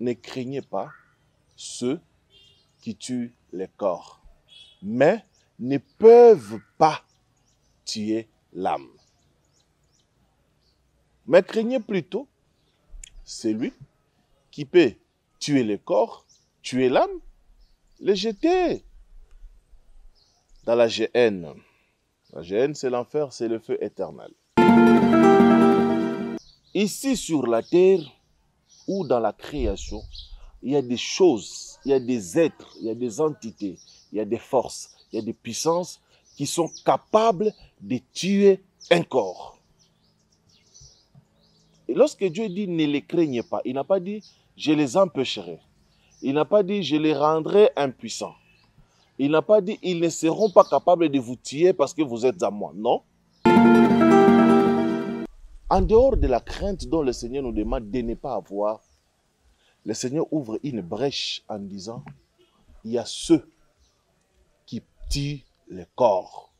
ne craignez pas ceux qui tuent les corps, mais ne peuvent pas tuer l'âme. Mais craignez plutôt celui qui peut tuer le corps, tuer l'âme, le jeter dans la géhenne. La géhenne, c'est l'enfer, c'est le feu éternel. Ici sur la terre ou dans la création, il y a des choses, il y a des êtres, il y a des entités, il y a des forces, il y a des puissances qui sont capables de tuer un corps. Et lorsque Dieu dit ne les craignez pas, il n'a pas dit je les empêcherai. Il n'a pas dit je les rendrai impuissants. Il n'a pas dit ils ne seront pas capables de vous tuer parce que vous êtes à moi. Non. En dehors de la crainte dont le Seigneur nous demande de ne pas avoir, le Seigneur ouvre une brèche en disant il y a ceux qui tuent le corps.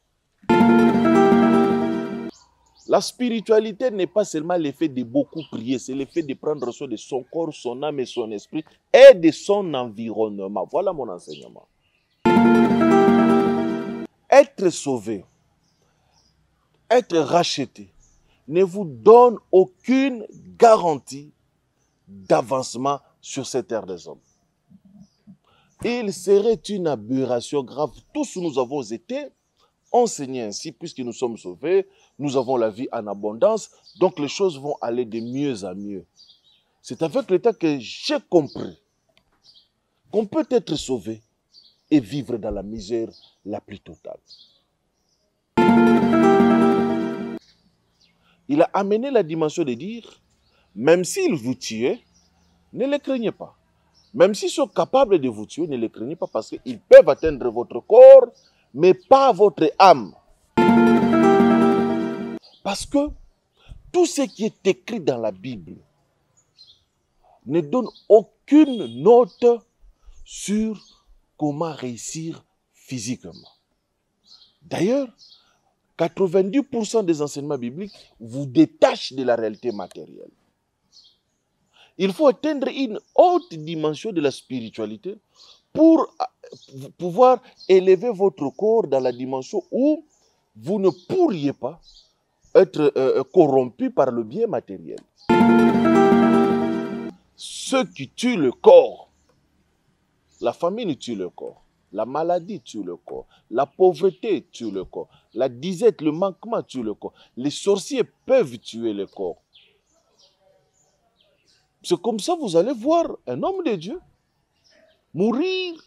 La spiritualité n'est pas seulement l'effet de beaucoup prier, c'est l'effet de prendre soin de son corps, son âme et son esprit et de son environnement. Voilà mon enseignement. Être sauvé, être racheté, ne vous donne aucune garantie d'avancement sur cette terre des hommes. Il serait une aberration grave. Tous nous avons été enseignés ainsi, puisque nous sommes sauvés, nous avons la vie en abondance, donc les choses vont aller de mieux en mieux. C'est avec le temps que j'ai compris qu'on peut être sauvé et vivre dans la misère la plus totale. Il a amené la dimension de dire, même s'ils vous tuent, ne les craignez pas. Même s'ils sont capables de vous tuer, ne les craignez pas parce qu'ils peuvent atteindre votre corps, mais pas votre âme. Parce que tout ce qui est écrit dans la Bible ne donne aucune note sur comment réussir physiquement. D'ailleurs, 90% des enseignements bibliques vous détachent de la réalité matérielle. Il faut atteindre une haute dimension de la spiritualité pour pouvoir élever votre corps dans la dimension où vous ne pourriez pas être corrompu par le bien matériel. Ceux qui tuent le corps, la famine tue le corps, la maladie tue le corps, la pauvreté tue le corps, la disette, le manquement tue le corps. Les sorciers peuvent tuer le corps. C'est comme ça que vous allez voir un homme de Dieu mourir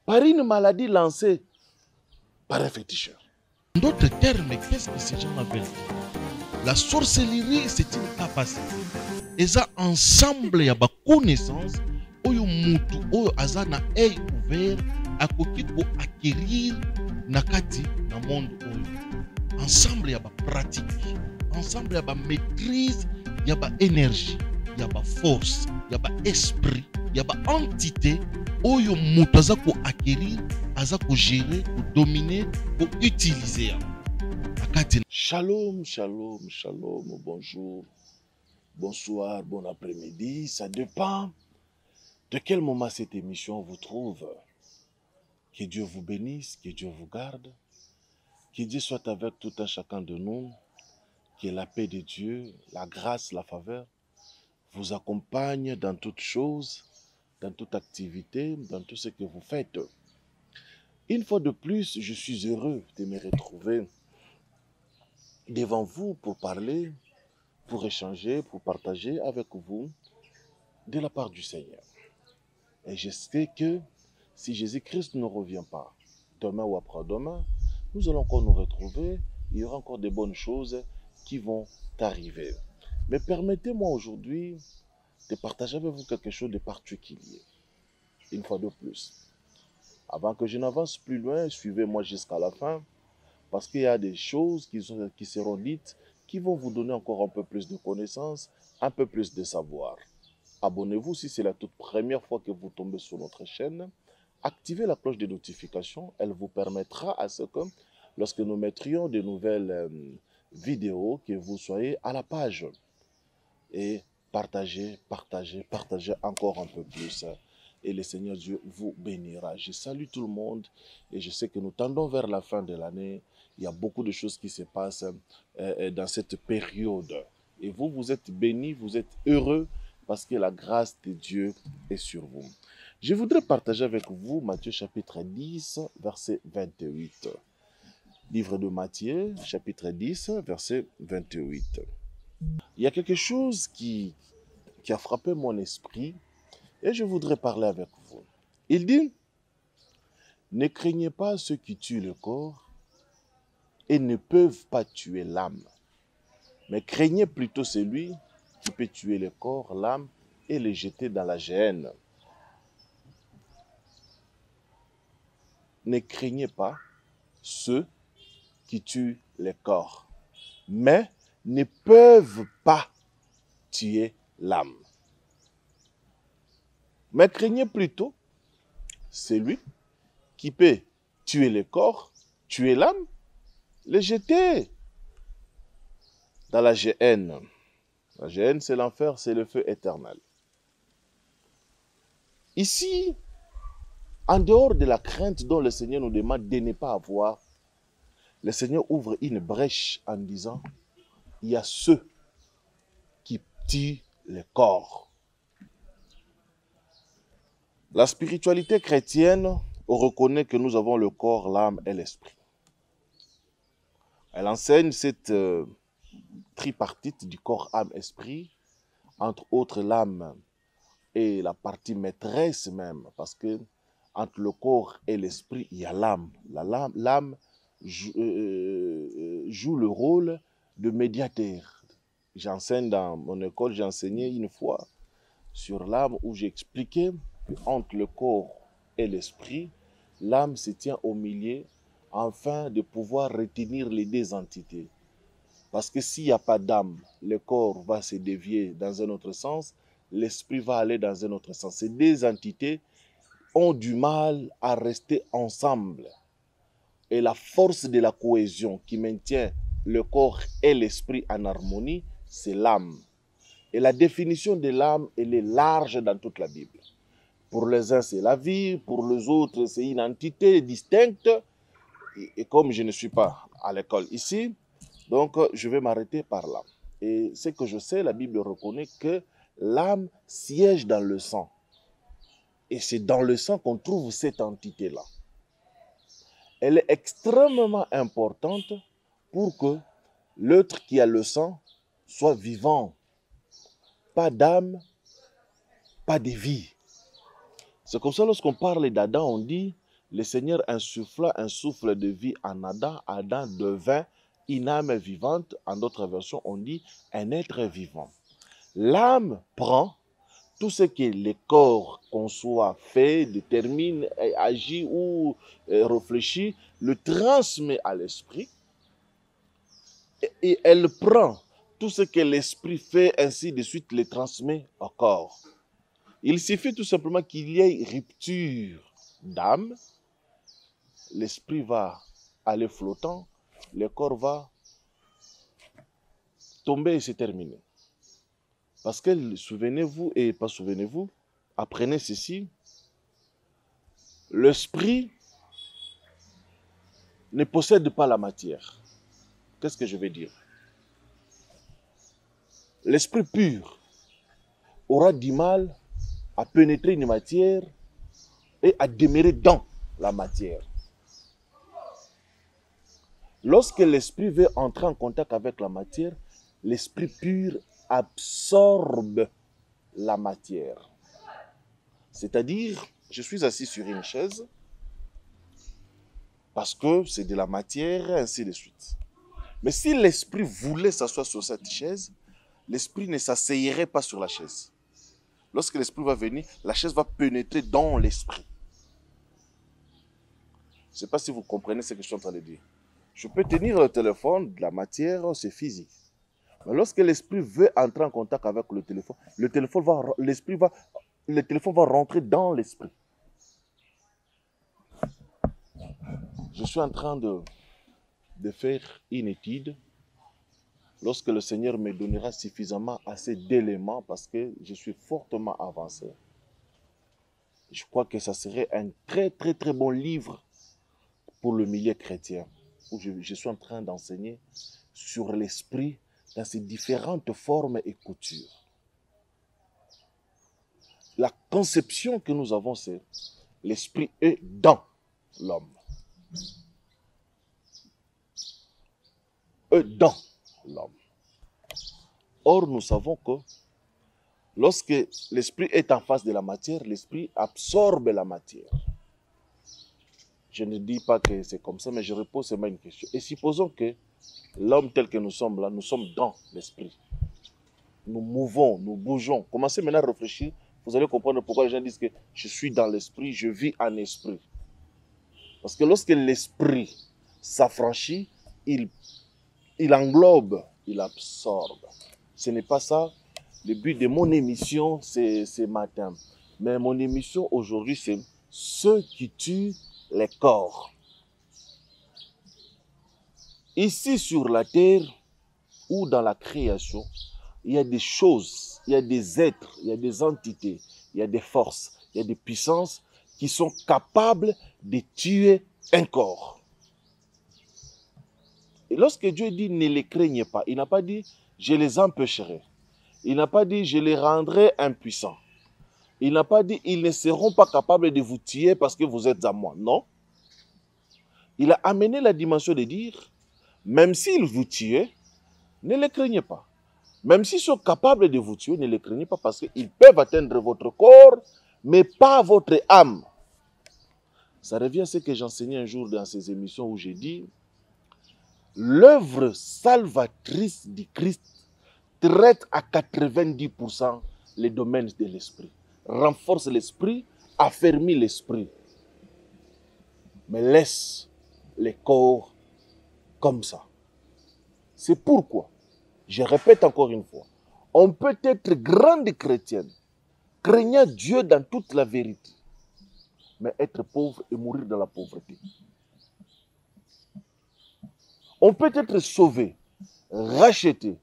par une maladie lancée par un féticheur. En d'autres termes, qu'est-ce que ces gens veulent dire? La sorcellerie, c'est une capacité. Et ça, ensemble, il y a une connaissance. Oyo mutu, oyo aza na œil ouvert, akoki ko acquérir nakati na monde oyo. Ensemble, il y a une pratique. Ensemble, il y a une maîtrise, il y a une énergie, il y a une force, il y a un esprit, il y a une entité. Oyo mutu aza ko acquérir, aza ko gérer, ko dominer, ko utiliser. Shalom, shalom, shalom, bonjour, bonsoir, bon après-midi. Ça dépend de quel moment cette émission vous trouve. Que Dieu vous bénisse, que Dieu vous garde, que Dieu soit avec tout un chacun de nous, que la paix de Dieu, la grâce, la faveur vous accompagne dans toutes choses, dans toute activité, dans tout ce que vous faites. Une fois de plus, je suis heureux de me retrouver devant vous pour parler, pour échanger, pour partager avec vous de la part du Seigneur. Et je sais que si Jésus-Christ ne revient pas demain ou après-demain, nous allons encore nous retrouver, il y aura encore de bonnes choses qui vont arriver. Mais permettez-moi aujourd'hui de partager avec vous quelque chose de particulier, une fois de plus. Avant que je n'avance plus loin, suivez-moi jusqu'à la fin, parce qu'il y a des choses qui seront dites qui vont vous donner encore un peu plus de connaissances, un peu plus de savoir. Abonnez-vous si c'est la toute première fois que vous tombez sur notre chaîne. Activez la cloche de notification, elle vous permettra à ce que, lorsque nous mettrions de nouvelles vidéos, que vous soyez à la page. Et partagez, partagez, partagez encore un peu plus. Et le Seigneur Dieu vous bénira. Je salue tout le monde et je sais que nous tendons vers la fin de l'année. Il y a beaucoup de choses qui se passent dans cette période. Et vous, vous êtes bénis, vous êtes heureux parce que la grâce de Dieu est sur vous. Je voudrais partager avec vous Matthieu chapitre 10, verset 28. Livre de Matthieu, chapitre 10, verset 28. Il y a quelque chose qui a frappé mon esprit et je voudrais parler avec vous. Il dit, ne craignez pas ceux qui tuent le corps et ne peuvent pas tuer l'âme, mais craignez plutôt celui qui peut tuer le corps, l'âme et les jeter dans la géhenne. Ne craignez pas ceux qui tuent le corps, mais ne peuvent pas tuer l'âme. Mais craignez plutôt celui qui peut tuer le corps, tuer l'âme, les jeter dans la géhenne. La géhenne, c'est l'enfer, c'est le feu éternel. Ici, en dehors de la crainte dont le Seigneur nous demande de ne pas avoir, le Seigneur ouvre une brèche en disant, il y a ceux qui tuent le corps. La spiritualité chrétienne reconnaît que nous avons le corps, l'âme et l'esprit. Elle enseigne cette tripartite du corps, âme, esprit, entre autres l'âme est la partie maîtresse même, parce que entre le corps et l'esprit, il y a l'âme. L'âme joue le rôle de médiateur. J'enseigne dans mon école, j'ai enseigné une fois sur l'âme où j'expliquais qu'entre le corps et l'esprit, l'âme se tient au milieu afin de pouvoir retenir les deux entités. Parce que s'il n'y a pas d'âme, le corps va se dévier dans un autre sens, l'esprit va aller dans un autre sens. Ces deux entités ont du mal à rester ensemble. Et la force de la cohésion qui maintient le corps et l'esprit en harmonie, c'est l'âme. Et la définition de l'âme, elle est large dans toute la Bible. Pour les uns, c'est la vie, pour les autres, c'est une entité distincte. Et comme je ne suis pas à l'école ici, donc je vais m'arrêter par là. Et ce que je sais, la Bible reconnaît que l'âme siège dans le sang. Et c'est dans le sang qu'on trouve cette entité-là. Elle est extrêmement importante pour que l'être qui a le sang soit vivant. Pas d'âme, pas de vie. C'est comme ça, lorsqu'on parle d'Adam, on dit, le Seigneur insuffla un souffle de vie en Adam. Adam devint une âme vivante. En d'autres versions, on dit un être vivant. L'âme prend tout ce que le corps conçoit, fait, détermine, agit ou réfléchit, le transmet à l'esprit. Et elle prend tout ce que l'esprit fait, ainsi de suite, le transmet au corps. Il suffit tout simplement qu'il y ait rupture d'âme, l'esprit va aller flottant, le corps va tomber et se terminer. Parce que, souvenez-vous, et pas souvenez-vous, apprenez ceci, l'esprit ne possède pas la matière. Qu'est-ce que je vais dire? L'esprit pur aura du mal à pénétrer une matière et à demeurer dans la matière. Lorsque l'esprit veut entrer en contact avec la matière, l'esprit pur absorbe la matière. C'est-à-dire, je suis assis sur une chaise parce que c'est de la matière, ainsi de suite. Mais si l'esprit voulait s'asseoir sur cette chaise, l'esprit ne s'asseyerait pas sur la chaise. Lorsque l'esprit va venir, la chaise va pénétrer dans l'esprit. Je ne sais pas si vous comprenez ce que je suis en train de dire. Je peux tenir le téléphone, de la matière, c'est physique. Mais lorsque l'esprit veut entrer en contact avec le téléphone va rentrer dans l'esprit. Je suis en train de faire une étude lorsque le Seigneur me donnera suffisamment assez d'éléments, parce que je suis fortement avancé, je crois que ça serait un très très très bon livre pour le milieu chrétien, où je suis en train d'enseigner sur l'esprit dans ses différentes formes et coutures. La conception que nous avons, c'est l'esprit est dans l'homme. Dans l'homme. Or, nous savons que lorsque l'esprit est en face de la matière, l'esprit absorbe la matière. Je ne dis pas que c'est comme ça, mais je repose seulement une question. Et supposons que l'homme tel que nous sommes là, nous sommes dans l'esprit. Nous mouvons, nous bougeons. Commencez maintenant à réfléchir. Vous allez comprendre pourquoi les gens disent que je suis dans l'esprit, je vis en esprit. Parce que lorsque l'esprit s'affranchit, il englobe, il absorbe. Ce n'est pas ça le but de mon émission ce matin. Mais mon émission aujourd'hui, c'est ceux qui tuent les corps. Ici sur la terre ou dans la création, il y a des choses, il y a des êtres, il y a des entités, il y a des forces, il y a des puissances qui sont capables de tuer un corps. Et lorsque Dieu dit ne les craignez pas, il n'a pas dit je les empêcherai. Il n'a pas dit je les rendrai impuissants. Il n'a pas dit ils ne seront pas capables de vous tuer parce que vous êtes à moi. Non. Il a amené la dimension de dire même s'ils vous tuent, ne les craignez pas. Même s'ils sont capables de vous tuer, ne les craignez pas parce qu'ils peuvent atteindre votre corps, mais pas votre âme. Ça revient à ce que j'enseignais un jour dans ces émissions où j'ai dit l'œuvre salvatrice du Christ traite à 90% les domaines de l'esprit. Renforce l'esprit, affermit l'esprit, mais laisse les corps comme ça. C'est pourquoi, je répète encore une fois, on peut être grande chrétienne, craignant Dieu dans toute la vérité, mais être pauvre et mourir dans la pauvreté. On peut être sauvé, racheté,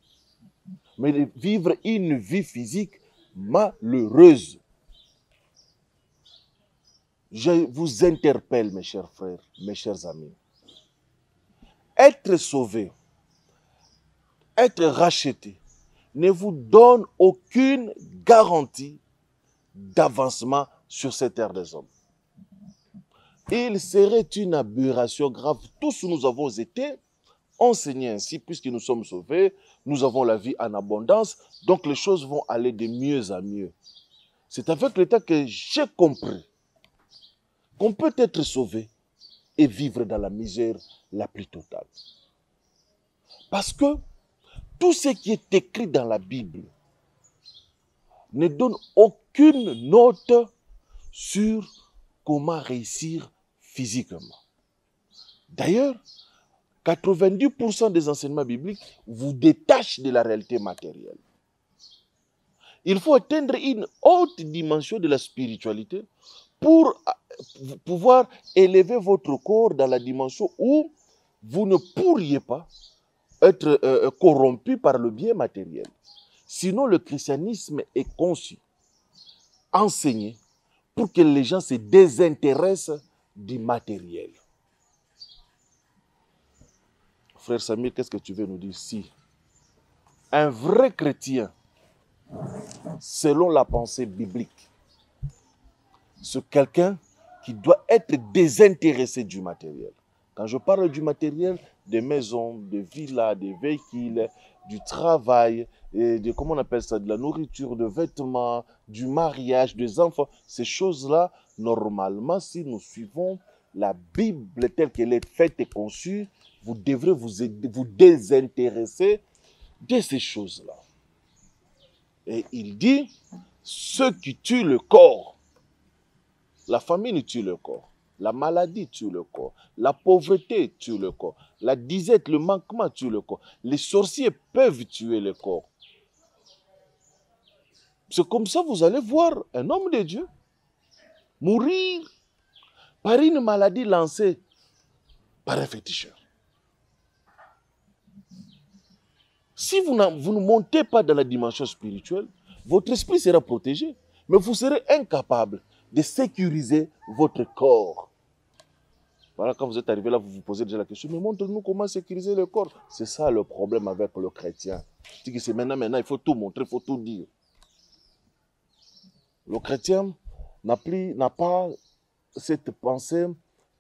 mais vivre une vie physique malheureuse. Je vous interpelle, mes chers frères, mes chers amis. Être sauvé, être racheté, ne vous donne aucune garantie d'avancement sur cette terre des hommes. Il serait une aberration grave. Tous nous avons été enseignés ainsi, puisque nous sommes sauvés, nous avons la vie en abondance, donc les choses vont aller de mieux en mieux. C'est avec le temps que j'ai compris qu'on peut être sauvé et vivre dans la misère la plus totale. Parce que tout ce qui est écrit dans la Bible ne donne aucune note sur comment réussir physiquement. D'ailleurs, 90% des enseignements bibliques vous détachent de la réalité matérielle. Il faut atteindre une haute dimension de la spiritualité pour pouvoir élever votre corps dans la dimension où vous ne pourriez pas être corrompu par le bien matériel. Sinon, le christianisme est conçu, enseigné, pour que les gens se désintéressent du matériel. Frère Samir, qu'est-ce que tu veux nous dire? Si un vrai chrétien, selon la pensée biblique, c'est quelqu'un qui doit être désintéressé du matériel. Quand je parle du matériel, des maisons, des villas, des véhicules, du travail, et de, comment on appelle ça, de la nourriture, de vêtements, du mariage, des enfants, ces choses-là, normalement, si nous suivons la Bible telle qu'elle est faite et conçue, vous devrez vous désintéresser de ces choses-là. Et il dit, ceux qui tuent le corps, la famine tue le corps, la maladie tue le corps, la pauvreté tue le corps, la disette, le manquement tue le corps. Les sorciers peuvent tuer le corps. C'est comme ça que vous allez voir un homme de Dieu mourir par une maladie lancée par un féticheur. Si vous ne montez pas dans la dimension spirituelle, votre esprit sera protégé, mais vous serez incapable de sécuriser votre corps. Voilà, quand vous êtes arrivé là, vous vous posez déjà la question, mais montre-nous comment sécuriser le corps. C'est ça le problème avec le chrétien. Je dis que c'est maintenant, il faut tout montrer, il faut tout dire. Le chrétien n'a pas cette pensée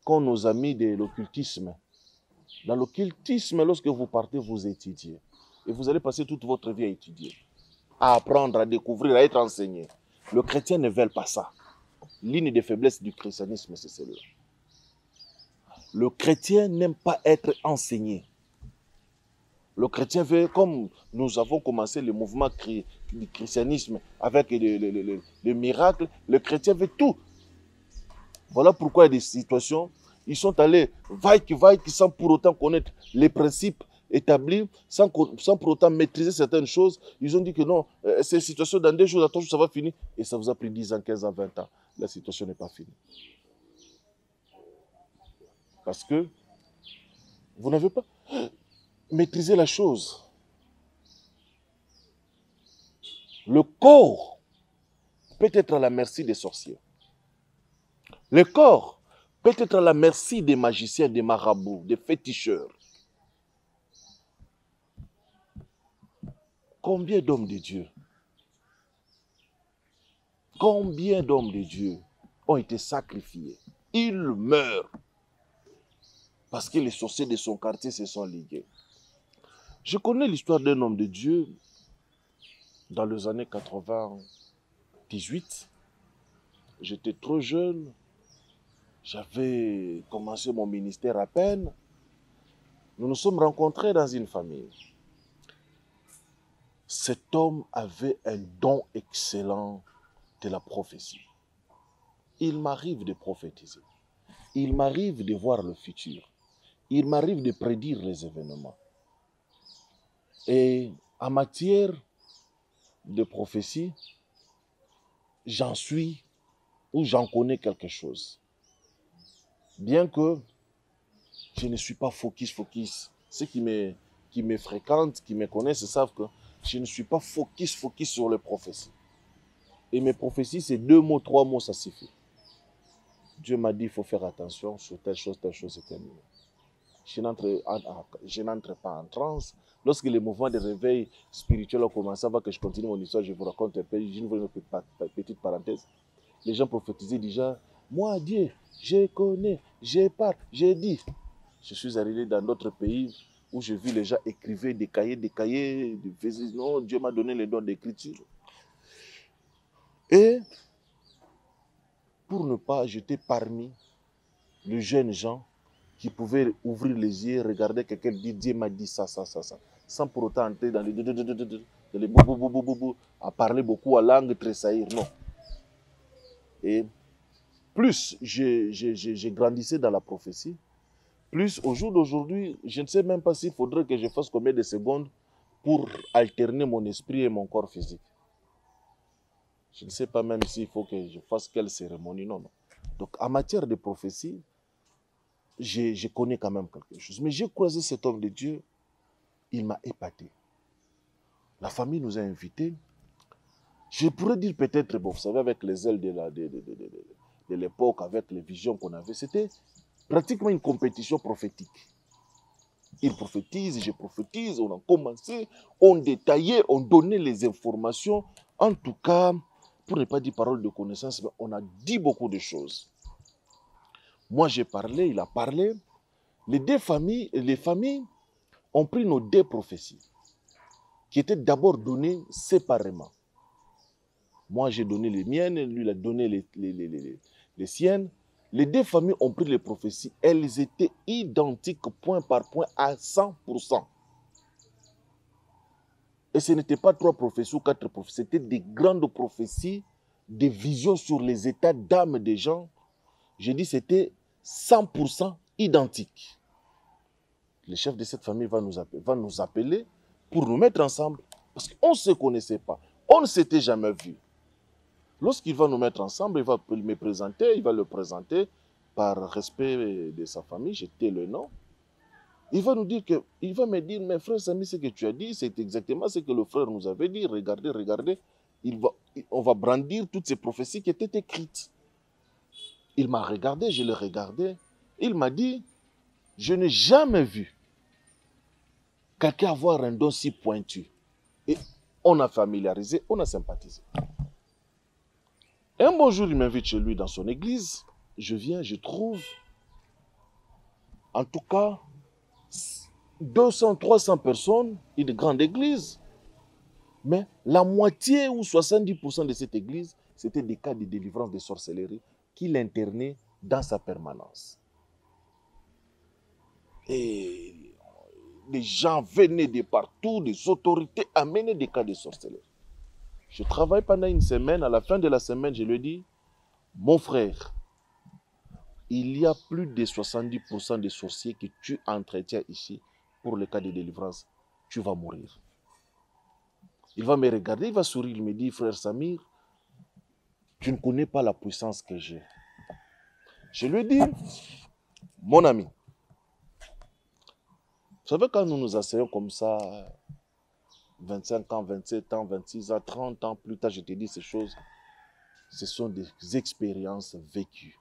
qu'ont nos amis de l'occultisme. Dans l'occultisme, lorsque vous partez, vous étudiez. Et vous allez passer toute votre vie à étudier, à apprendre, à découvrir, à être enseigné. Le chrétien ne veut pas ça. L'une des faiblesses du christianisme, c'est celle-là. Le chrétien n'aime pas être enseigné. Le chrétien veut, comme nous avons commencé le mouvement du christianisme avec le miracle, le chrétien veut tout. Voilà pourquoi il y a des situations, ils sont allés vaille sans pour autant connaître les principes établis, sans pour autant maîtriser certaines choses. Ils ont dit que non, ces situations, dans 2 jours, à 3 jours, ça va finir. Et ça vous a pris 10 ans, 15 ans, 20 ans. La situation n'est pas finie. Parce que vous n'avez pas maîtrisé la chose. Le corps peut être à la merci des sorciers. Le corps peut être à la merci des magiciens, des marabouts, des féticheurs. Combien d'hommes de Dieu, ont été sacrifiés? Ils meurent parce que les sorciers de son quartier se sont ligués. Je connais l'histoire d'un homme de Dieu dans les années 98. J'étais trop jeune. J'avais commencé mon ministère à peine. Nous nous sommes rencontrés dans une famille. Cet homme avait un don excellent de la prophétie. Il m'arrive de prophétiser. Il m'arrive de voir le futur. Il m'arrive de prédire les événements. Et en matière de prophétie, j'en suis ou j'en connais quelque chose. Bien que je ne suis pas focus. Ceux qui me fréquentent, qui me connaissent, savent que je ne suis pas focus sur les prophéties. Et mes prophéties, c'est 2 mots, 3 mots, ça suffit. Dieu m'a dit, il faut faire attention sur telle chose, c'est terminé. Je n'entre pas en transe. Lorsque les mouvements de réveil spirituel ont commencé, avant que je continue mon histoire, je vous raconte un peu, une petite parenthèse. Les gens prophétisaient déjà, moi Dieu, je connais, je parle, j'ai dit. Je suis arrivé dans d'autres pays où je vis les gens écrivaient des cahiers, non, Dieu m'a donné les dons d'écriture. Et pour ne pas jeter parmi les jeunes gens qui pouvaient ouvrir les yeux, regarder quelqu'un dit Dieu m'a dit ça, sans pour autant entrer dans les boubou, à parler beaucoup à langue tressaillir, non. Et plus j'ai grandissé dans la prophétie, plus au jour d'aujourd'hui, je ne sais même pas s'il faudrait que je fasse combien de secondes pour alterner mon esprit et mon corps physique. Je ne sais pas même s'il faut que je fasse quelle cérémonie, non. Donc en matière de prophétie, je connais quand même quelque chose. Mais j'ai croisé cet homme de Dieu, il m'a épaté. La famille nous a invités. Je pourrais dire peut-être, bon, vous savez, avec les ailes de l'époque, avec les visions qu'on avait, c'était pratiquement une compétition prophétique. Il prophétise, je prophétise, on a commencé, on détaillait, on donnait les informations. En tout cas, pour ne pas dire parole de connaissance, on a dit beaucoup de choses. Moi, j'ai parlé, il a parlé. Les familles ont pris nos 2 prophéties, qui étaient d'abord données séparément. Moi, j'ai donné les miennes, lui, il a donné les siennes. Les 2 familles ont pris les prophéties. Elles étaient identiques, point par point, à 100%. Et ce n'était pas 3 prophéties ou 4 prophéties. C'était des grandes prophéties, des visions sur les états d'âme des gens. Je dis c'était 100% identique. Le chef de cette famille va nous appeler pour nous mettre ensemble. Parce qu'on ne se connaissait pas. On ne s'était jamais vu. Lorsqu'il va nous mettre ensemble, il va me présenter, il va le présenter par respect de sa famille, j'étais le nom. Il va nous dire que, il va me dire, mes frères, Samy, ce que tu as dit, c'est exactement ce que le frère nous avait dit. Regardez, regardez. On va brandir toutes ces prophéties qui étaient écrites. Il m'a regardé, je l'ai regardé. Il m'a dit, je n'ai jamais vu quelqu'un avoir un don si pointu. Et on a familiarisé, on a sympathisé. Et un bon jour, il m'invite chez lui dans son église. Je viens, je trouve, en tout cas, 200, 300 personnes, une grande église. Mais la moitié ou 70% de cette église, c'était des cas de délivrance de sorcellerie qu'il internait dans sa permanence. Et les gens venaient de partout, des autorités amenaient des cas de sorcellerie. Je travaille pendant une semaine. À la fin de la semaine, je lui dis, mon frère, il y a plus de 70% de sorciers que tu entretiens ici pour le cas de délivrance. Tu vas mourir. Il va me regarder, il va sourire, il me dit, frère Samir, tu ne connais pas la puissance que j'ai. Je lui dis, mon ami, vous savez, quand nous nous asseyons comme ça, 25 ans, 27 ans, 26 ans, 30 ans plus tard, je te dis ces choses, ce sont des expériences vécues.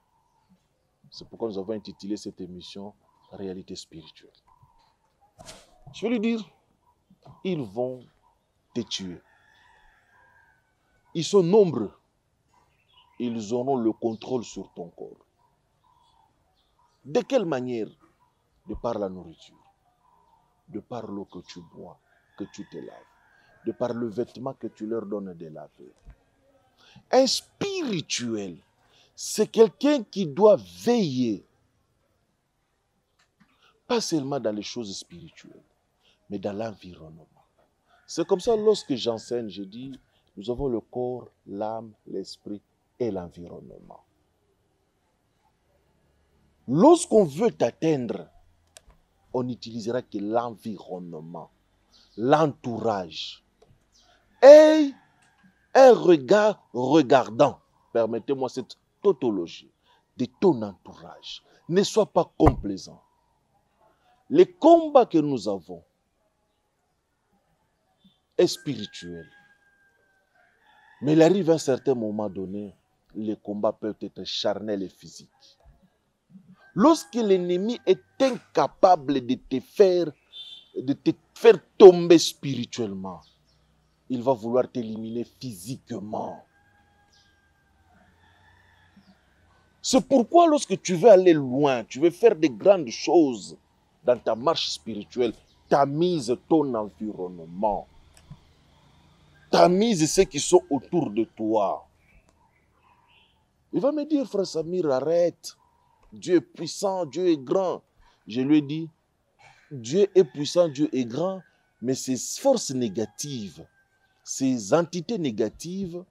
C'est pourquoi nous avons intitulé cette émission « Réalité spirituelle ». Je vais lui dire, ils vont te tuer. Ils sont nombreux. Ils auront le contrôle sur ton corps. De quelle manière? De par la nourriture, de par l'eau que tu bois, que tu te laves, de par le vêtement que tu leur donnes de laver. Un spirituel, c'est quelqu'un qui doit veiller, pas seulement dans les choses spirituelles, mais dans l'environnement. C'est comme ça, lorsque j'enseigne, je dis, nous avons le corps, l'âme, l'esprit et l'environnement. Lorsqu'on veut t'atteindre, on n'utilisera que l'environnement, l'entourage. Et un regard regardant, permettez-moi cette tautologie, de ton entourage. Ne sois pas complaisant. Les combats que nous avons est spirituel. Mais il arrive à un certain moment donné, les combats peuvent être charnels et physiques. Lorsque l'ennemi est incapable de te faire tomber spirituellement, il va vouloir t'éliminer physiquement. C'est pourquoi lorsque tu veux aller loin, tu veux faire de grandes choses dans ta marche spirituelle, tamise ton environnement. Tamise ceux qui sont autour de toi. Il va me dire, frère Samir, arrête. Dieu est puissant, Dieu est grand. Je lui ai dit, Dieu est puissant, Dieu est grand, mais ces forces négatives, ces entités négatives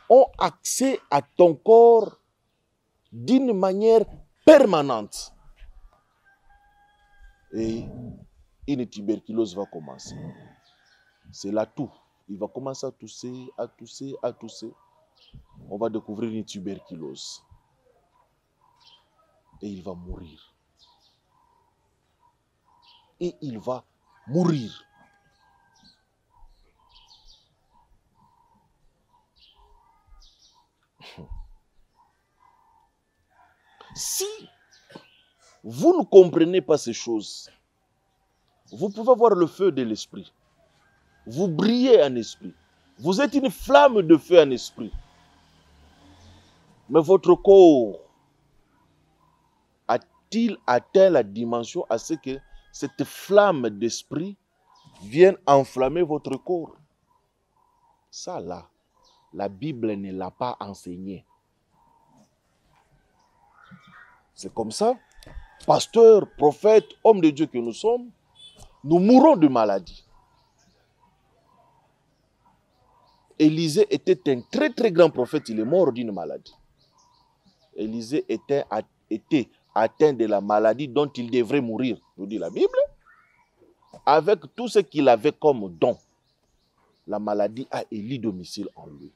ont accès à ton corps d'une manière permanente. Et une tuberculose va commencer. C'est là tout. Il va commencer à tousser, à tousser, à tousser. On va découvrir une tuberculose. Et il va mourir. Et il va mourir. Si vous ne comprenez pas ces choses, vous pouvez avoir le feu de l'esprit. Vous brillez en esprit. Vous êtes une flamme de feu en esprit. Mais votre corps a-t-il atteint la dimension à ce que cette flamme d'esprit vienne enflammer votre corps? Ça là, la Bible ne l'a pas enseigné. C'est comme ça, pasteur, prophète, homme de Dieu que nous sommes, nous mourons de maladie. Élisée était un très très grand prophète, il est mort d'une maladie. Élisée était atteint de la maladie dont il devrait mourir, nous dit la Bible. Avec tout ce qu'il avait comme don, la maladie a élu domicile en lui.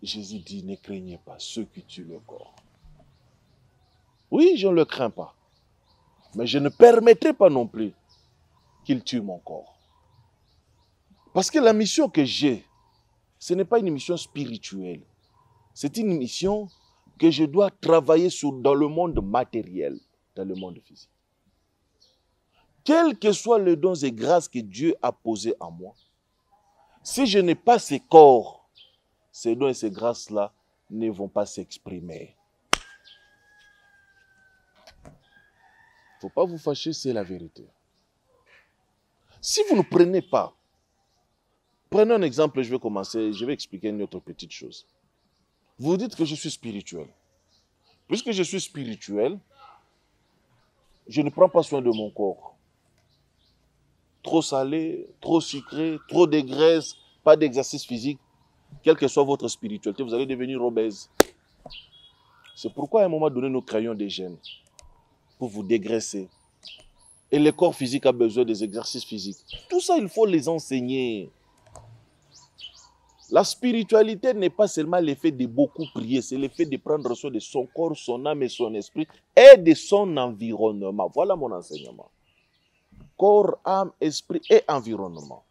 Jésus dit, ne craignez pas ceux qui tuent le corps. Oui, je ne le crains pas. Mais je ne permettrai pas non plus qu'il tue mon corps. Parce que la mission que j'ai, ce n'est pas une mission spirituelle. C'est une mission que je dois travailler dans le monde matériel, dans le monde physique. Quels que soient les dons et grâces que Dieu a posés en moi, si je n'ai pas ces corps, ces dons et ces grâces-là ne vont pas s'exprimer. Il ne faut pas vous fâcher, c'est la vérité. Si vous ne prenez pas, prenez un exemple, je vais commencer, je vais expliquer une autre petite chose. Vous dites que je suis spirituel. Puisque je suis spirituel, je ne prends pas soin de mon corps. Trop salé, trop sucré, trop de graisse, pas d'exercice physique, quelle que soit votre spiritualité, vous allez devenir obèse. C'est pourquoi à un moment donné, nous créons des gènes pour vous dégraisser. Et le corps physique a besoin des exercices physiques. Tout ça, il faut les enseigner. La spiritualité n'est pas seulement l'effet de beaucoup prier, c'est l'effet de prendre soin de son corps, son âme et son esprit et de son environnement. Voilà mon enseignement. Corps, âme, esprit et environnement.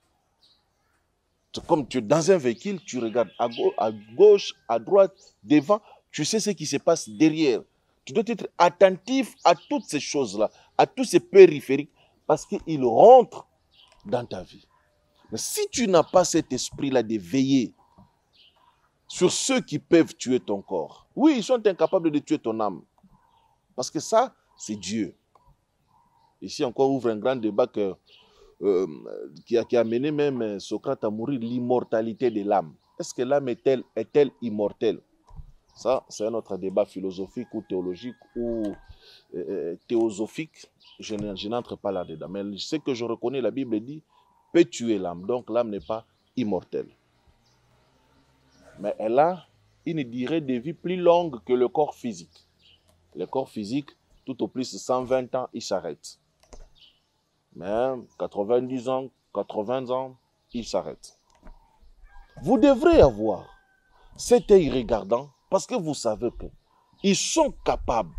Comme tu es dans un véhicule, tu regardes à gauche, à droite, devant, tu sais ce qui se passe derrière. Tu dois être attentif à toutes ces choses-là, à tous ces périphériques, parce qu'ils rentrent dans ta vie. Mais si tu n'as pas cet esprit-là de veiller sur ceux qui peuvent tuer ton corps, oui, ils sont incapables de tuer ton âme. Parce que ça, c'est Dieu. Ici encore ouvre un grand débat qui a mené même Socrate à mourir, l'immortalité de l'âme. Est-ce que l'âme est-elle immortelle? Ça, c'est un autre débat philosophique ou théologique ou théosophique. Je n'entre pas là-dedans. Mais ce que je reconnais, la Bible dit, peut tuer l'âme. Donc l'âme n'est pas immortelle. Mais elle a une durée de vie plus longue que le corps physique. Le corps physique, tout au plus 120 ans, il s'arrête. Mais 90 ans, 80 ans, il s'arrête. Vous devrez avoir cet œil regardant parce que vous savez qu'ils sont capables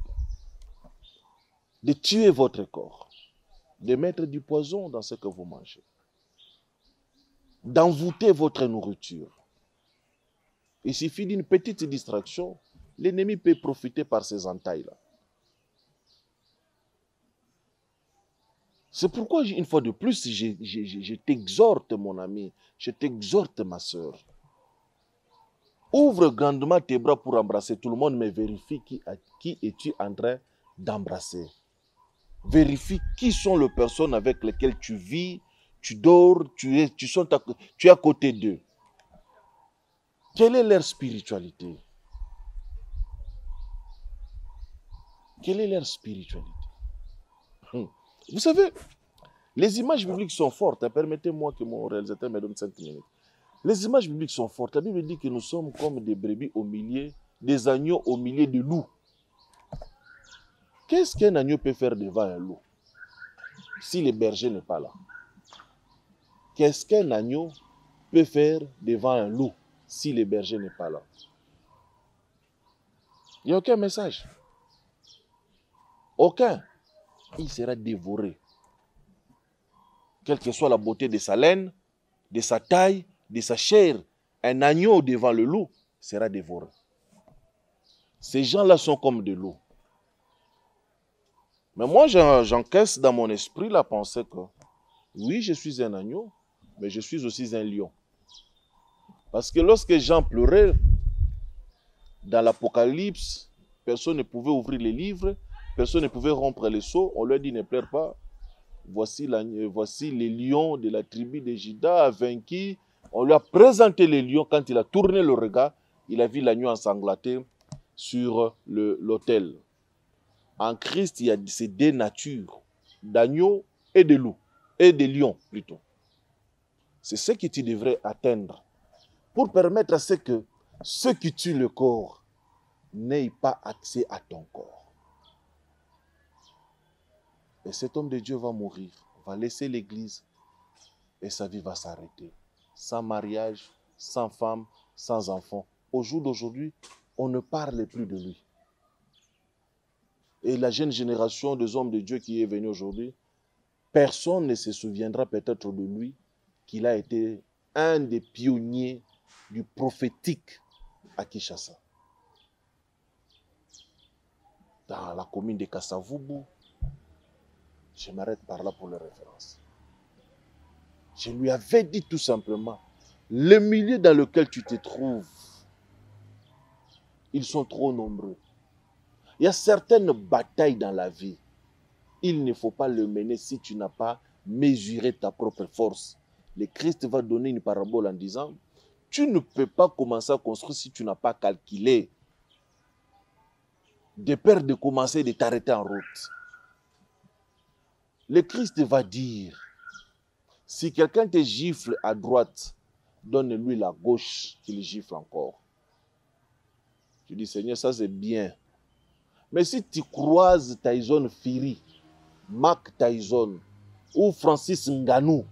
de tuer votre corps, de mettre du poison dans ce que vous mangez, d'envoûter votre nourriture. Il suffit d'une petite distraction, l'ennemi peut profiter par ces entailles-là. C'est pourquoi, une fois de plus, je t'exhorte, mon ami, je t'exhorte, ma soeur. Ouvre grandement tes bras pour embrasser tout le monde, mais vérifie qui es-tu en train d'embrasser. Vérifie qui sont les personnes avec lesquelles tu vis, tu dors, tu es à côté d'eux. Quelle est leur spiritualité? Quelle est leur spiritualité? Vous savez, les images bibliques sont fortes. Permettez-moi que mon réalisateur me donne 5 minutes. Les images bibliques sont fortes. La Bible dit que nous sommes comme des brebis au milieu, des agneaux au milieu de loups. Qu'est-ce qu'un agneau peut faire devant un loup si le berger n'est pas là? Qu'est-ce qu'un agneau peut faire devant un loup si le berger n'est pas là? Il n'y a aucun message. Aucun. Il sera dévoré. Quelle que soit la beauté de sa laine, de sa taille, de sa chair, un agneau devant le loup sera dévoré. Ces gens-là sont comme des loups. Mais moi, j'encaisse dans mon esprit la pensée que oui, je suis un agneau, mais je suis aussi un lion. Parce que lorsque Jean pleurait, dans l'Apocalypse, personne ne pouvait ouvrir les livres, personne ne pouvait rompre les seaux. On lui a dit, ne pleure pas. Voici les lions de la tribu de Juda vaincus. On lui a présenté les lions. Quand il a tourné le regard, il a vu l'agneau ensanglanté sur l'autel. En Christ, il y a ces deux natures, d'agneau et de loup, et de lion plutôt. C'est ce que tu devrais atteindre pour permettre à ce que ceux qui tuent le corps n'aient pas accès à ton corps. Et cet homme de Dieu va mourir, va laisser l'église et sa vie va s'arrêter. Sans mariage, sans femme, sans enfant, au jour d'aujourd'hui, on ne parle plus de lui. Et la jeune génération des hommes de Dieu qui est venue aujourd'hui, personne ne se souviendra peut-être de lui, qu'il a été un des pionniers du prophétique à Kinshasa. Dans la commune de Kasavubu, je m'arrête par là pour les références. Je lui avais dit tout simplement, le milieu dans lequel tu te trouves, ils sont trop nombreux. Il y a certaines batailles dans la vie. Il ne faut pas le mener si tu n'as pas mesuré ta propre force. Le Christ va donner une parabole en disant, tu ne peux pas commencer à construire si tu n'as pas calculé. De peur de commencer de t'arrêter en route. Le Christ va dire, si quelqu'un te gifle à droite, donne-lui la gauche qu'il gifle encore. Tu dis, Seigneur, ça c'est bien. Mais si tu croises Tyson Fury, Mark Tyson ou Francis Ngannou,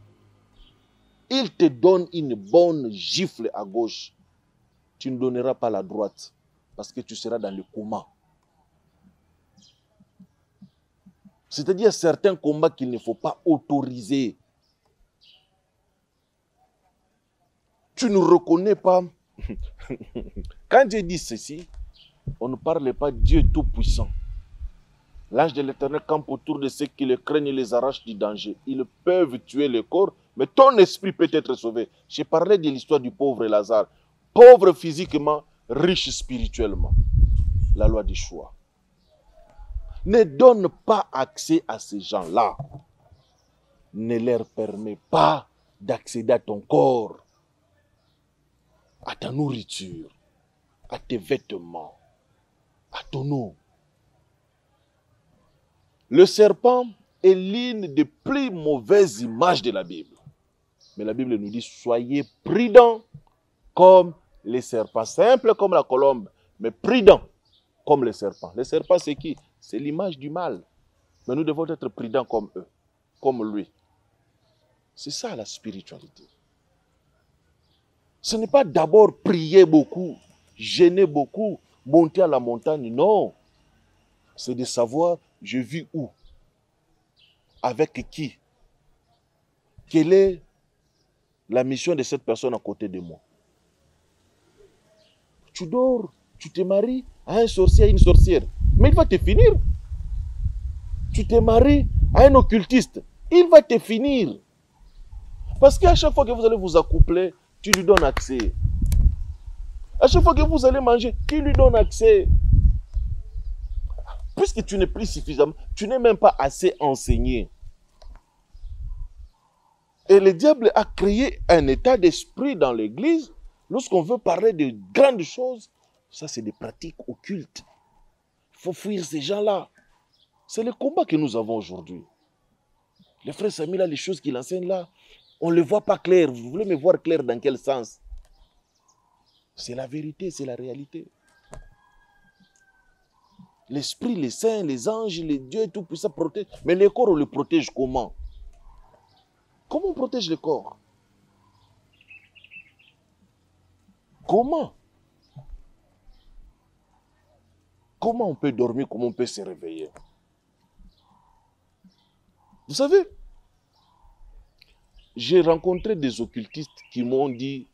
il te donne une bonne gifle à gauche. Tu ne donneras pas la droite parce que tu seras dans le coma. C'est-à-dire certains combats qu'il ne faut pas autoriser. Tu ne reconnais pas. Quand Dieu dit ceci, on ne parle pas de Dieu tout-puissant. L'ange de l'Éternel campe autour de ceux qui le craignent et les arrache du danger. Ils peuvent tuer le corps, mais ton esprit peut être sauvé. J'ai parlé de l'histoire du pauvre Lazare. Pauvre physiquement, riche spirituellement. La loi du choix. Ne donne pas accès à ces gens-là. Ne leur permets pas d'accéder à ton corps, à ta nourriture, à tes vêtements, à ton eau. Le serpent est l'une des plus mauvaises images de la Bible. Mais la Bible nous dit, soyez prudents comme les serpents. Simple comme la colombe, mais prudents comme les serpents. Les serpents, c'est qui? C'est l'image du mal. Mais nous devons être prudents comme eux, comme lui. C'est ça la spiritualité. Ce n'est pas d'abord prier beaucoup, jeûner beaucoup, monter à la montagne. Non. C'est de savoir, je vis où? Avec qui? Quelle est la mission de cette personne à côté de moi? Tu dors, tu te maries à un sorcier, à une sorcière. Mais il va te finir. Tu te maries à un occultiste. Il va te finir. Parce qu'à chaque fois que vous allez vous accoupler, tu lui donnes accès. À chaque fois que vous allez manger, tu lui donnes accès. Puisque tu n'es plus suffisamment, tu n'es même pas assez enseigné. Et le diable a créé un état d'esprit dans l'église. Lorsqu'on veut parler de grandes choses, ça c'est des pratiques occultes. Il faut fuir ces gens-là. C'est le combat que nous avons aujourd'hui. Le frère Samy, là, les choses qu'il enseigne là, on ne les voit pas clair. Vous voulez me voir clair dans quel sens? C'est la vérité, c'est la réalité. L'esprit, les saints, les anges, les dieux, tout ça protège. Mais le corps, on le protège comment? Comment on protège le corps? Comment? Comment on peut dormir? Comment on peut se réveiller? Vous savez, j'ai rencontré des occultistes qui m'ont dit,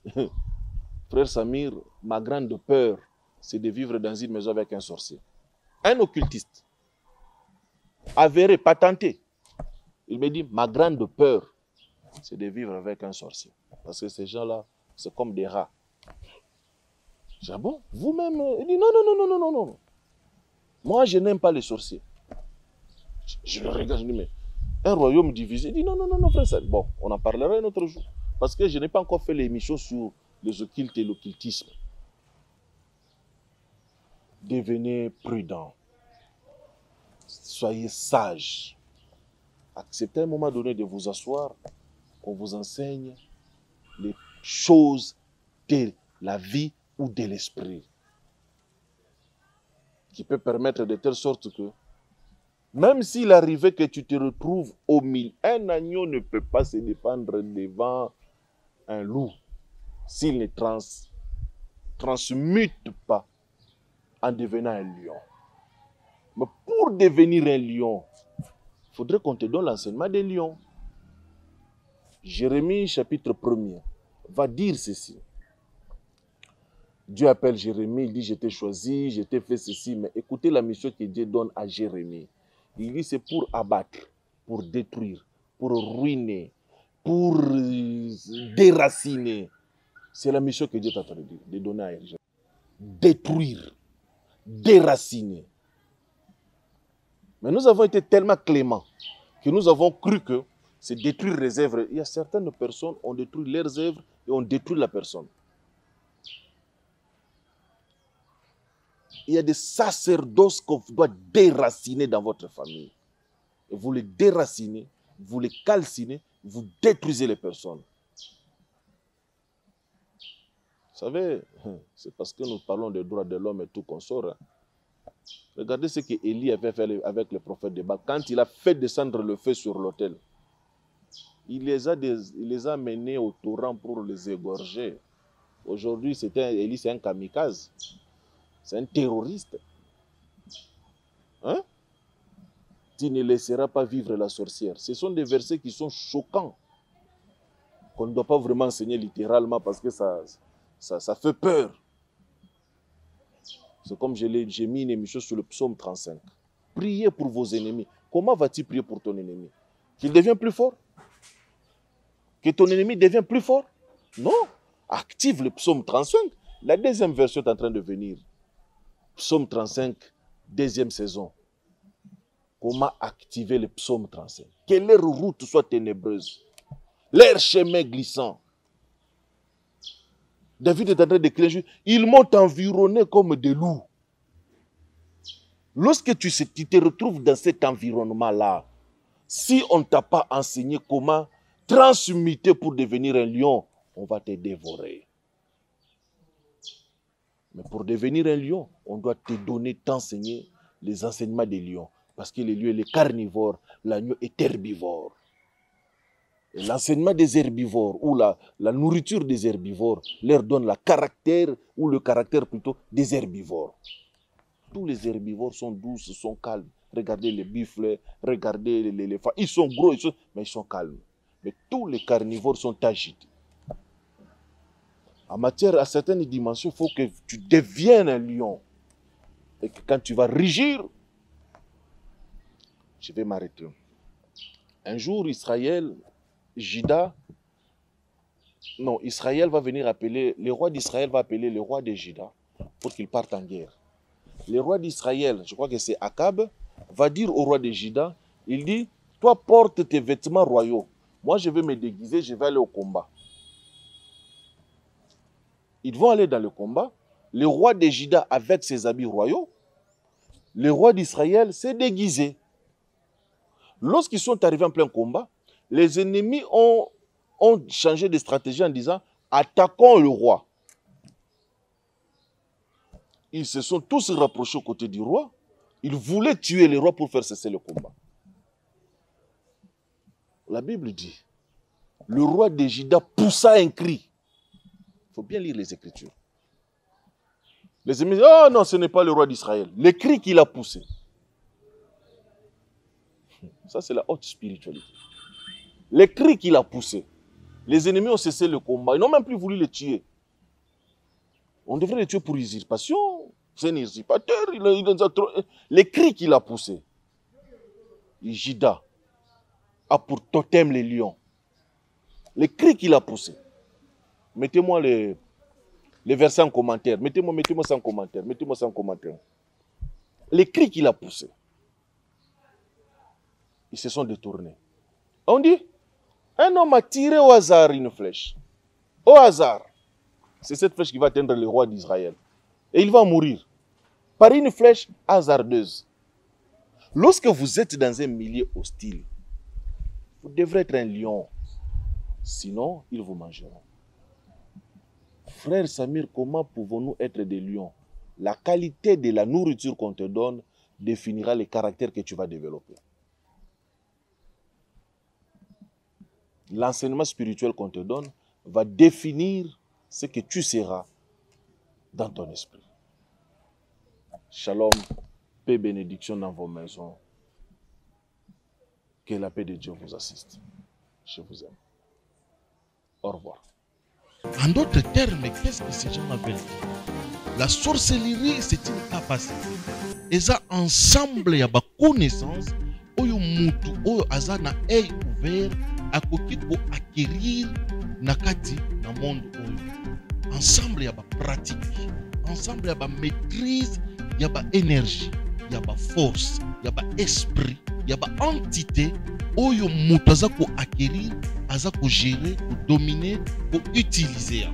frère Samir, ma grande peur, c'est de vivre dans une maison avec un sorcier. Un occultiste, avéré, patenté. Il me dit, ma grande peur, c'est de vivre avec un sorcier. Parce que ces gens-là, c'est comme des rats. J'ai dit, ah bon, vous-même? Il dit, non, non, non, non, non, non. Moi, je n'aime pas les sorciers. Je le regarde, je dis, mais un royaume divisé. Il dit, non, non, non, non, frère. Bon, on en parlera un autre jour. Parce que je n'ai pas encore fait l'émission sur les occultes et l'occultisme. Devenez prudents. Soyez sages. Acceptez à un moment donné de vous asseoir. On vous enseigne les choses de la vie ou de l'esprit. Qui peut permettre de telle sorte que, même s'il arrivait que tu te retrouves au milieu, un agneau ne peut pas se défendre devant un loup s'il ne transmute pas en devenant un lion. Mais pour devenir un lion, il faudrait qu'on te donne l'enseignement des lions. Jérémie chapitre 1er va dire ceci. Dieu appelle Jérémie, il dit, je t'ai choisi, je t'ai fait ceci, mais écoutez la mission que Dieu donne à Jérémie. Il dit, c'est pour abattre, pour détruire, pour ruiner, pour déraciner. C'est la mission que Dieu t'a de donner à Jérémie. Détruire, déraciner. Mais nous avons été tellement cléments que nous avons cru que c'est détruire les œuvres. Il y a certaines personnes, on détruit leurs œuvres et on détruit la personne. Il y a des sacerdoces qu'on doit déraciner dans votre famille. Et vous les déracinez, vous les calcinez, vous détruisez les personnes. Vous savez, c'est parce que nous parlons des droits de l'homme et tout qu'on sort. Regardez ce qu'Élie avait fait avec le prophète de Baal. Quand il a fait descendre le feu sur l'autel, il les a menés au torrent pour les égorger. Aujourd'hui, Élie, c'est un kamikaze. C'est un terroriste. Hein? Tu ne laisseras pas vivre la sorcière. Ce sont des versets qui sont choquants, qu'on ne doit pas vraiment enseigner littéralement parce que ça fait peur. C'est comme j'ai mis une émission sur le psaume 35. Priez pour vos ennemis. Comment vas-tu prier pour ton ennemi? Qu'il devienne plus fort? Que ton ennemi devienne plus fort? Non. Active le psaume 35. La deuxième version est en train de venir. Psaume 35, deuxième saison. Comment activer le psaume 35? Que leur route soit ténébreuse, leur chemin glissant. David est en train de crier, ils m'ont environné comme des loups. Lorsque tu te retrouves dans cet environnement-là, si on ne t'a pas enseigné comment transmuter pour devenir un lion, on va te dévorer. Mais pour devenir un lion, on doit te donner, t'enseigner les enseignements des lions. Parce que le lion est carnivore, l'agneau est herbivore. Et l'enseignement des herbivores, ou la nourriture des herbivores, leur donne le caractère plutôt des herbivores. Tous les herbivores sont doux, sont calmes. Regardez les buffles, regardez les éléphants. Ils sont gros, mais ils sont calmes. Mais tous les carnivores sont agités. En matière, à certaines dimensions, il faut que tu deviennes un lion. Et que quand tu vas rugir, je vais m'arrêter. Un jour, Israël va venir appeler, le roi d'Israël va appeler le roi de Juda pour qu'il parte en guerre. Le roi d'Israël, je crois que c'est Akab, va dire au roi de Juda, il dit, toi porte tes vêtements royaux. Moi, je vais me déguiser, je vais aller au combat. Ils vont aller dans le combat. Le roi de Juda avec ses habits royaux. Le roi d'Israël s'est déguisé. Lorsqu'ils sont arrivés en plein combat, les ennemis ont changé de stratégie en disant « Attaquons le roi ». Ils se sont tous rapprochés aux côtés du roi. Ils voulaient tuer le roi pour faire cesser le combat. La Bible dit, le roi de Juda poussa un cri. Il faut bien lire les Écritures. Les ennemis disent, oh non, ce n'est pas le roi d'Israël. Le cri qu'il a poussé. Ça, c'est la haute spiritualité. Le cri qu'il a poussé. Les ennemis ont cessé le combat. Ils n'ont même plus voulu le tuer. On devrait le tuer pour usurpation. C'est un usurpateur. Le cri qu'il a poussé. Juda a pour totem les lions. Le cri qu'il a poussé. Mettez-moi les versets en commentaire. Mettez-moi ça en commentaire. Mettez-moi ça en commentaire. Les cris qu'il a poussés. Ils se sont détournés. On dit, un homme a tiré au hasard une flèche. Au hasard. C'est cette flèche qui va atteindre le roi d'Israël. Et il va mourir. Par une flèche hasardeuse. Lorsque vous êtes dans un milieu hostile, vous devrez être un lion. Sinon, ils vous mangeront. Frère Samir, comment pouvons-nous être des lions? La qualité de la nourriture qu'on te donne définira les caractères que tu vas développer. L'enseignement spirituel qu'on te donne va définir ce que tu seras dans ton esprit. Shalom, paix, bénédiction dans vos maisons. Que la paix de Dieu vous assiste. Je vous aime. Au revoir. En d'autres termes, qu'est-ce que ces gens appellent? La sorcellerie, c'est une capacité. Et ça, ensemble, il y a des connaissances. Oyo mutu, oyo aza na œil ouvert, akoki ko acquérir nakati na monde oyo. Ensemble, il y a des pratiques. Ensemble, il y a des maîtrise, il y a des énergie, il y a des force, il y a des esprit, il y a des entité. Oyo mutu aza ko acquérir, aza ko gérer, ko dominer, ko utiliser.